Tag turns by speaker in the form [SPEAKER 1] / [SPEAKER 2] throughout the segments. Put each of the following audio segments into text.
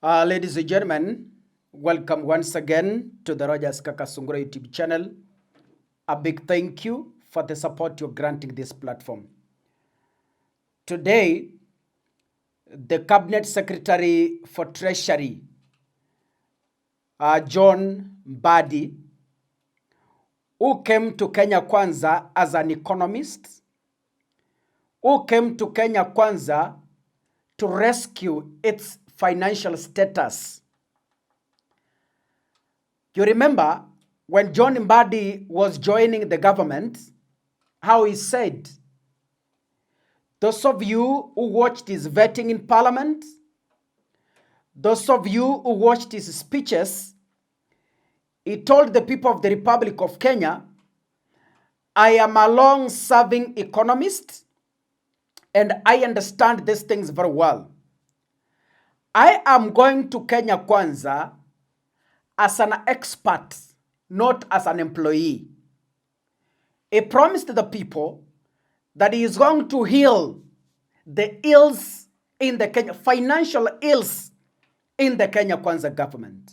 [SPEAKER 1] Ladies and gentlemen, welcome once again to the Rogers Kakasungura YouTube channel. A big thank you for the support you're granting this platform. Today, the Cabinet Secretary for Treasury, John Mbadi, who came to Kenya Kwanza as an economist, who came to Kenya Kwanza to rescue its financial status. You remember when John Mbadi was joining the government, how he said, those of you who watched his vetting in parliament, those of you who watched his speeches, he told the people of the Republic of Kenya, I am a long-serving economist and I understand these things very well. I am going to Kenya Kwanza as an expert, not as an employee. He promised the people that he is going to heal the ills in the Kenya, financial ills in the Kenya Kwanza government.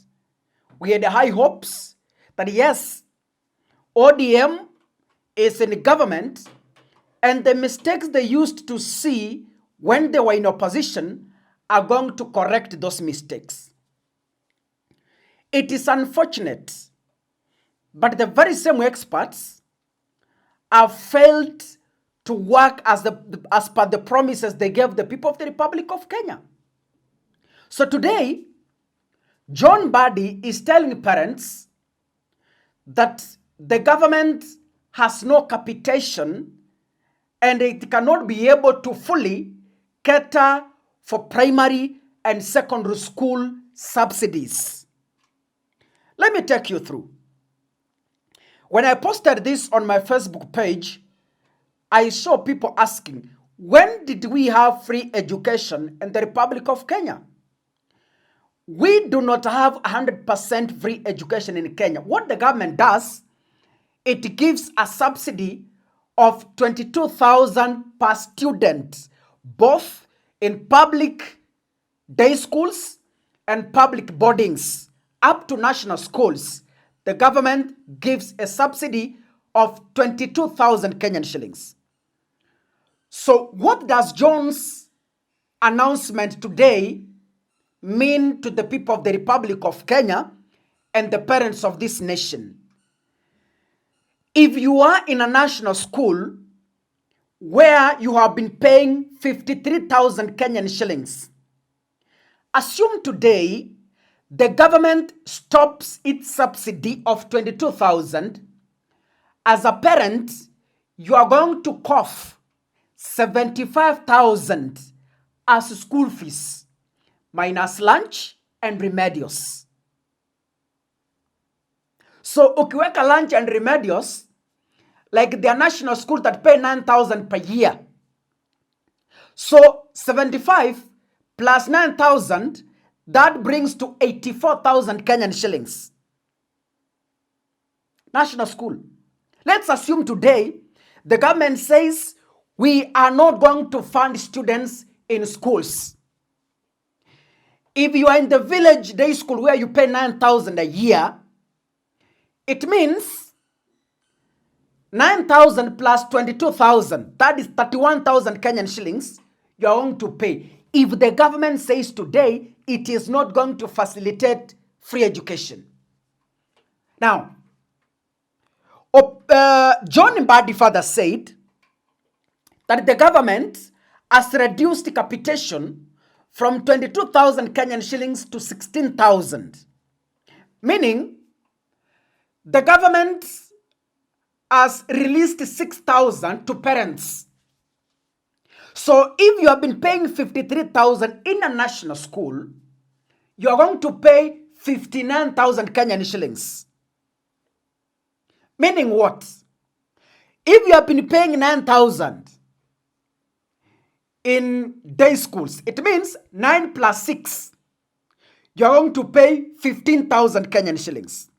[SPEAKER 1] We had high hopes that yes, ODM is in government and the mistakes they used to see when they were in opposition are going to correct those mistakes. It is unfortunate, but the very same experts have failed to work as per the promises they gave the people of the Republic of Kenya. So today, John Mbadi is telling parents that the government has no capitation and it cannot be able to fully cater for primary and secondary school subsidies. Let me take you through. When I posted this on my Facebook page, I saw people asking, when did we have free education in the Republic of Kenya? We do not have 100% free education in Kenya. What the government does, it gives a subsidy of 22,000 per student, both in public day schools and public boardings, up to national schools. The government gives a subsidy of 22,000 Kenyan shillings. So what does John's announcement today mean to the people of the Republic of Kenya and the parents of this nation? If you are in a national school where you have been paying 53,000 Kenyan shillings, assume today the government stops its subsidy of 22,000. As a parent, you are going to cough 75,000 as school fees, minus lunch and remedios. So, ukiweka lunch and remedios, like their national school that pay 9,000 per year. So, 75 plus 9,000, that brings to 84,000 Kenyan shillings. National school. Let's assume today, the government says, we are not going to fund students in schools. If you are in the village day school where you pay 9,000 a year, it means 9,000 plus 22,000, that is 31,000 Kenyan shillings, you are going to pay. If the government says today, it is not going to facilitate free education. Now, John Mbadi further said that the government has reduced capitation from 22,000 Kenyan shillings to 16,000. Meaning, the government has released 6,000 to parents. So if you have been paying 53,000 in a national school, you are going to pay 59,000 Kenyan shillings. Meaning what? If you have been paying 9,000 in day schools, it means 9 plus 6. You are going to pay 15,000 Kenyan shillings.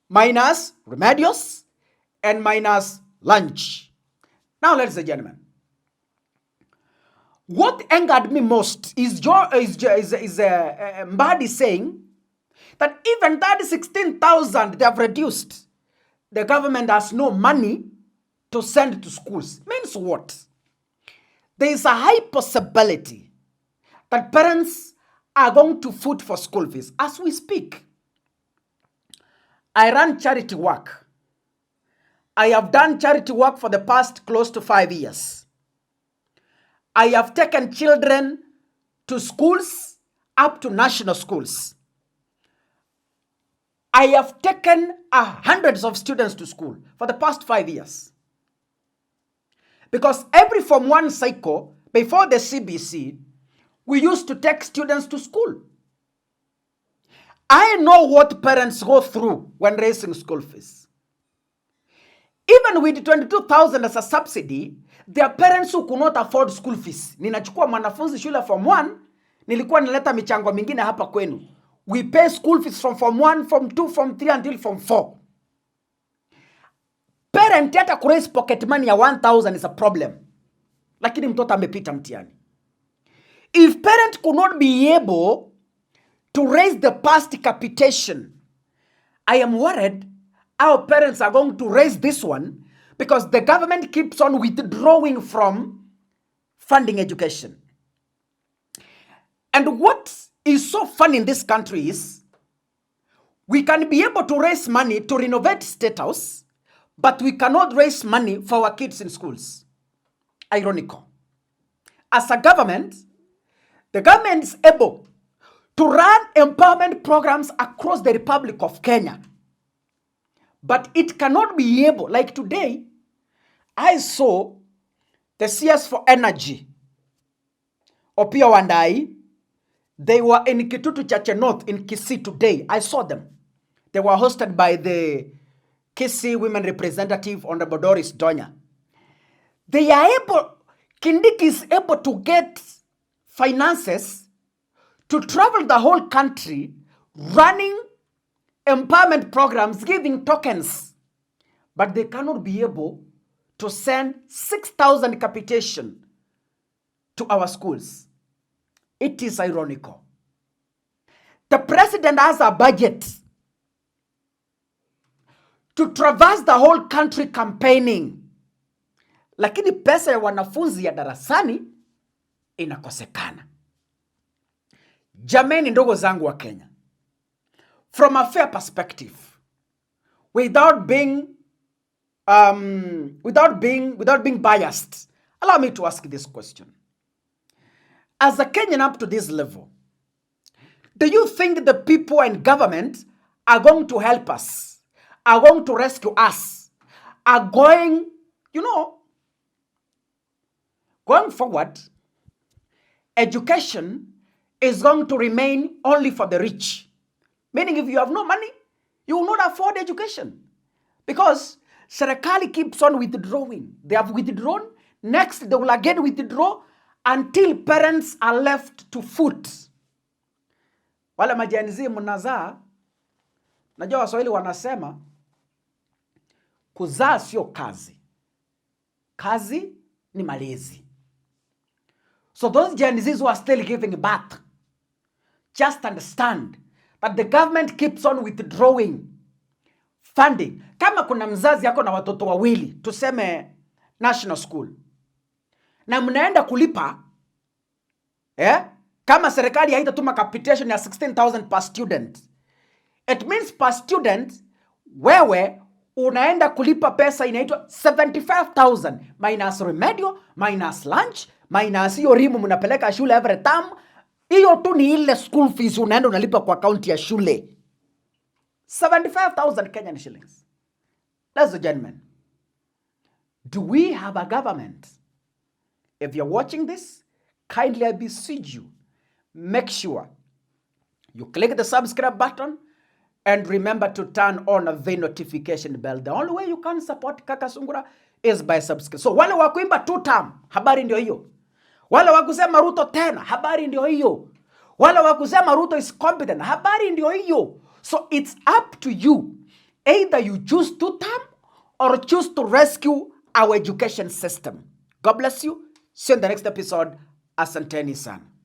[SPEAKER 1] Minus remedios and minus lunch. Now, ladies and gentlemen, What angered me most is Mbadi saying that even that 16,000 they have reduced, the government has no money to send to schools. Means what? There is a high possibility that parents are going to foot for school fees. As we speak, I run charity work. I have done charity work for the past close to 5 years. I have taken children to schools up to national schools. I have taken hundreds of students to school for the past 5 years. Because every Form 1 cycle, before the CBC, we used to take students to school. I know what parents go through when raising school fees. Even with 22,000 as a subsidy, there are parents who could not afford school fees. Ninachukua mwanafunzi shule Form 1, nilikuwa nileta michango mingine hapa kwenu. We pay school fees from Form 1, Form 2, Form 3 until Form 4. Parent hata kuraise pocket money ya 1,000 is a problem. Lakini mtoto amepita mtihani. If parent could not be able to raise the past capitation, I am worried our parents are going to raise this one because the government keeps on withdrawing from funding education. And what is so fun in this country is we can be able to raise money to renovate State House, but we cannot raise money for our kids in schools. Ironical. As a government, the government is able to run empowerment programs across the Republic of Kenya. But it cannot be able, like today, I saw the CS for Energy, Opio Wandai, they were in Kitutu Chache North in Kisii today. I saw them. They were hosted by the Kisii Women Representative, Honorable Doris Donya. They are able, Kindiki is able to get finances to travel the whole country, running empowerment programs, giving tokens. But they cannot be able to send 6,000 capitation to our schools. It is ironical. The president has a budget to traverse the whole country campaigning. Lakini pesa ya wanafunzi ya darasani inakosekana. Jameni ndogo zangu wa Kenya. From a fair perspective, without being biased, allow me to ask this question. As a Kenyan up to this level, do you think the people in government are going to help us, are going to rescue us, are going, going forward, education is going to remain only for the rich? Meaning if you have no money, you will not afford education. Because serikali keeps on withdrawing. They have withdrawn. Next, they will again withdraw until parents are left to foot. Wale majanizi mnazaa, najua Waswahili wanasema, kuzaa sio kazi. Kazi ni malezi. So those Gen-Zs who are still giving birth, just understand that the government keeps on withdrawing funding. Kama kuna mzazi yako na watoto wawili, tuseme national school, na mnaenda kulipa, kama serikali haitatuma capitation ya 16,000 per student, it means per student, wewe unaenda kulipa pesa inaitwa 75,000 minus remedial, minus lunch, minus hiyo rimu mnapeleka shule every term. Hiyo tu ni ile school fees unaenda unalipa kwa account ya shule. 75,000 Kenyan shillings. Ladies and gentlemen, do we have a government? If you're watching this, kindly I beseech you, make sure you click the subscribe button and remember to turn on the notification bell. The only way you can support Kaka Sungura is by subscribe. So wale wa kuimba 2 term, habari ndio hiyo. Wale wa kusema Ruto tena, habari ndio hiyo. Wale wa kusema Ruto is competent, habari ndio hiyo. So it's up to you. Either you choose 2 term or choose to rescue our education system. God bless you. See you in the next episode. Asanteni sana.